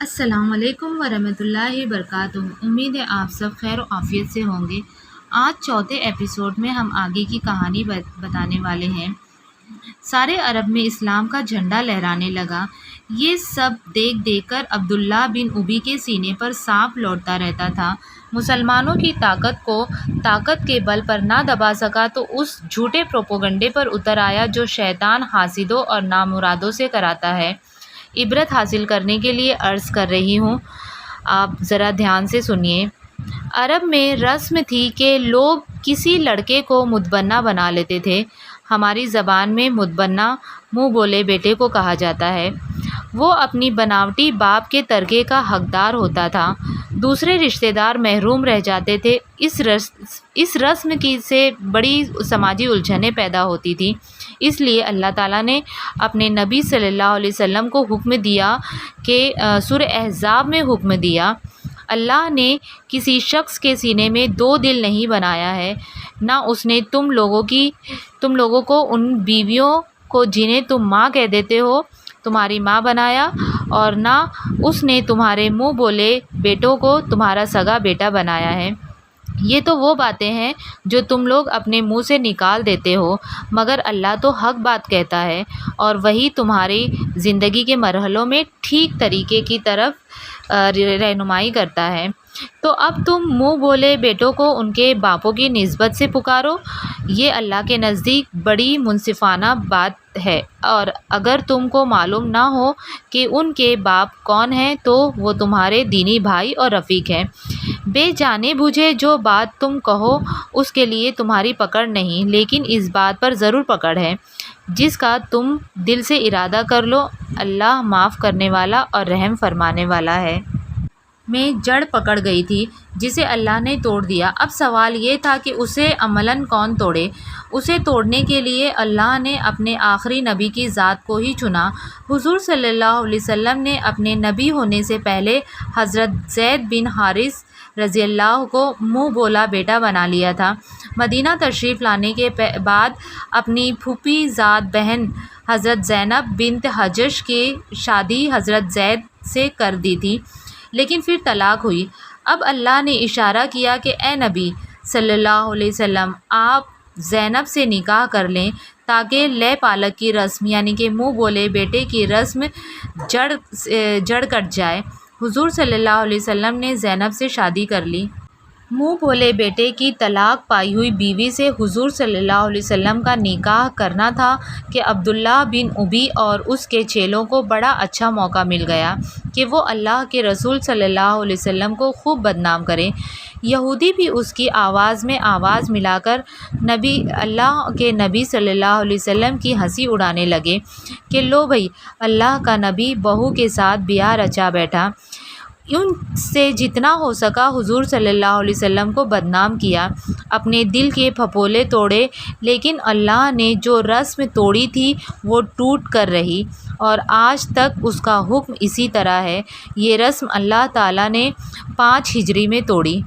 السلام علیکم ورحمۃ اللہ وبرکاتہ۔ امید ہے آپ سب خیر و عافیت سے ہوں گے۔ آج چوتھے ایپیسوڈ میں ہم آگے کی کہانی بتانے والے ہیں۔ سارے عرب میں اسلام کا جھنڈا لہرانے لگا۔ یہ سب دیکھ کر عبداللہ بن ابی کے سینے پر سانپ لوٹتا رہتا تھا۔ مسلمانوں کی طاقت کو طاقت کے بل پر نہ دبا سکا تو اس جھوٹے پروپیگنڈے پر اتر آیا جو شیطان حاسدوں اور نامرادوں سے کراتا ہے۔ عبرت حاصل کرنے کے لیے عرض کر رہی ہوں، آپ ذرا دھیان سے سنیے۔ عرب میں رسم تھی کہ لوگ کسی لڑکے کو متبنہ بنا لیتے تھے۔ ہماری زبان میں متبنہ منہ بولے بیٹے کو کہا جاتا ہے۔ وہ اپنی بناوٹی باپ کے ترکے کا حقدار ہوتا تھا۔ دوسرے رشتہ دار محروم رہ جاتے تھے۔ اس رسم کی سے بڑی سماجی الجھنیں پیدا ہوتی تھیں۔ اس لیے اللہ تعالیٰ نے اپنے نبی صلی اللہ علیہ وسلم کو حکم دیا کہ سورہ احزاب میں حکم دیا، اللہ نے کسی شخص کے سینے میں دو دل نہیں بنایا ہے، نہ اس نے تم لوگوں کو ان بیویوں کو جنہیں تم ماں کہہ دیتے ہو تمہاری ماں بنایا، اور نہ اس نے تمہارے منہ بولے بیٹوں کو تمہارا سگا بیٹا بنایا ہے۔ یہ تو وہ باتیں ہیں جو تم لوگ اپنے منہ سے نکال دیتے ہو، مگر اللہ تو حق بات کہتا ہے اور وہی تمہاری زندگی کے مرحلوں میں ٹھیک طریقے کی طرف رہنمائی کرتا ہے۔ تو اب تم منہ بولے بیٹوں کو ان کے باپوں کی نسبت سے پکارو، یہ اللہ کے نزدیک بڑی منصفانہ بات ہے، اور اگر تم کو معلوم نہ ہو کہ ان کے باپ کون ہیں تو وہ تمہارے دینی بھائی اور رفیق ہیں۔ بے جانے بوجھے جو بات تم کہو اس کے لیے تمہاری پکڑ نہیں، لیکن اس بات پر ضرور پکڑ ہے جس کا تم دل سے ارادہ کر لو، اللہ معاف کرنے والا اور رحم فرمانے والا ہے۔ میں جڑ پکڑ گئی تھی جسے اللہ نے توڑ دیا۔ اب سوال یہ تھا کہ اسے عملاً کون توڑے؟ اسے توڑنے کے لیے اللہ نے اپنے آخری نبی کی ذات کو ہی چنا۔ حضور صلی اللہ علیہ وسلم نے اپنے نبی ہونے سے پہلے حضرت زید بن حارث رضی اللہ کو منہ بولا بیٹا بنا لیا تھا۔ مدینہ تشریف لانے کے بعد اپنی پھوپھی زاد بہن حضرت زینب بنت حجش کی شادی حضرت زید سے کر دی تھی، لیکن پھر طلاق ہوئی۔ اب اللہ نے اشارہ کیا کہ اے نبی صلی اللہ علیہ وسلم، آپ زینب سے نکاح کر لیں تاکہ لے پالک کی رسم یعنی کہ منہ بولے بیٹے کی رسم جڑ کٹ جائے۔ حضور صلی اللہ علیہ وسلم نے زینب سے شادی کر لی۔ منہ بولے بیٹے کی طلاق پائی ہوئی بیوی سے حضور صلی اللہ علیہ وسلم کا نکاح کرنا تھا کہ عبداللہ بن ابی اور اس کے چیلوں کو بڑا اچھا موقع مل گیا کہ وہ اللہ کے رسول صلی اللہ علیہ وسلم کو خوب بدنام کریں۔ یہودی بھی اس کی آواز میں آواز ملا کر اللہ کے نبی صلی اللہ علیہ وسلم کی ہنسی اڑانے لگے کہ لو بھئی، اللہ کا نبی بہو کے ساتھ بیاہ رچا بیٹھا۔ ان سے جتنا ہو سکا حضور صلی اللہ علیہ وسلم کو بدنام کیا، اپنے دل کے پھپولے توڑے، لیکن اللہ نے جو رسم توڑی تھی وہ ٹوٹ کر رہی، اور آج تک اس کا حکم اسی طرح ہے۔ یہ رسم اللہ تعالیٰ نے 5 ہجری میں توڑی۔